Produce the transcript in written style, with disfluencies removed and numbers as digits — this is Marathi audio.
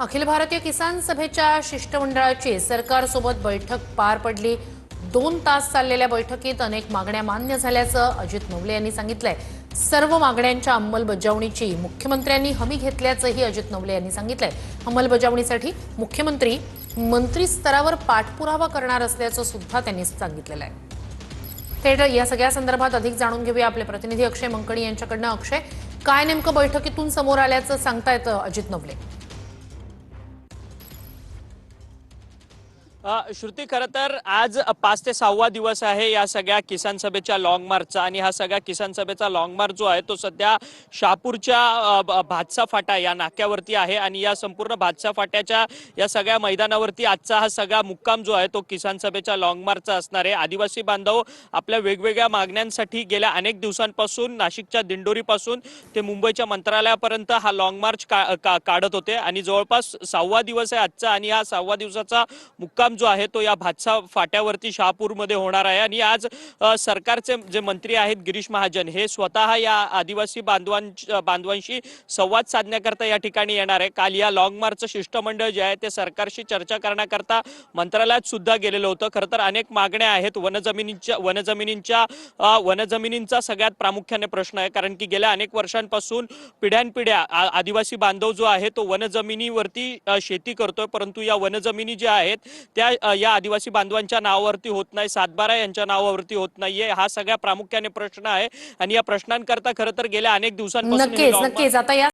अखिल भारतीय किसान सभेच्या शिष्टमंडळाची सरकारसोबत बैठक पार पडली। 2 तास चाललेल्या बैठकीत अनेक मागण्या मान्य झाल्याचं अजित नवले यांनी सांगितलंय। सर्व मागण्यांच्या अंमलबजावणीची मुख्यमंत्र्यांनी हमी घेतल्याचंही अजित नवले यांनी सांगितलंय। अंमलबजावणीसाठी मुख्यमंत्री मंत्री स्तरावर पाठपुरावा करणार असल्याचं सुद्धा त्यांनी सांगितलेलं आहे। थेट या सगळ्या संदर्भात अधिक जाणून घेऊया आपले प्रतिनिधी अक्षय मंकणी यांच्याकडनं। अक्षय, काय नेमकं बैठकीतून समोर आल्याचं सांगतायत अजित नवले? श्रुती, खरं तर आज 5 ते 6वा दिवस आहे या सगळ्या किसान सभेच्या लॉंग मार्चचा। आणि हा सगळा किसान सभेचा लॉंग मार्च जो आहे तो सध्या शहापूरच्या भातसा फाटा या नाक्यावरती आहे। आणि या संपूर्ण भातसा फाट्याच्या या सगळ्या मैदानावरती आजचा हा सगळा मुक्काम जो आहे तो किसान सभेच्या लॉंग मार्चचा असणार आहे। आदिवासी बांधव आपल्या वेगवेगळ्या मागण्यांसाठी गेल्या अनेक दिवसांपासून नाशिकच्या दिंडोरीपासून ते मुंबईच्या मंत्रालयापर्यंत हा लॉंग मार्च काढत होते। आणि जवळपास 6वा दिवस आहे आजचा। आणि हा 6वा दिवसाचा मुक्काम जो आहे तो या भातसा फाट्यावरती शहापूरमध्ये होणार आहे। आणि आज सरकारचे जे मंत्री आहेत गिरीश महाजन हे स्वतः या आदिवासी बांधवांशी संवाद साधण्याकरता या ठिकाणी येणार आहे। काल या लॉंग मार्चचं शिष्टमंडळ जे आहे ते सरकारशी चर्चा करण्याकरता मंत्रालयात सुद्धा गेलेलं होतं। खरं तर अनेक मागण्या आहेत। वनजमिनींचा सगळ्यात प्रामुख्याने प्रश्न आहे, कारण की गेल्या अनेक वर्षांपासून पिढ्यानपिढ्या आदिवासी बांधव जो आहे तो वनजमिनीवरती शेती करतोय, परंतु या वनजमिनी ज्या आहेत त्या या आदिवासी बांधवांच्या नावावरती होत नाही, सातबारा यांच्या नावावरती होत नाहीये। हा सगळ्या प्रामुख्याने प्रश्न आहे। आणि या प्रश्नांकरता खरं तर गेल्या अनेक दिवसांपासून नक्कीच आता या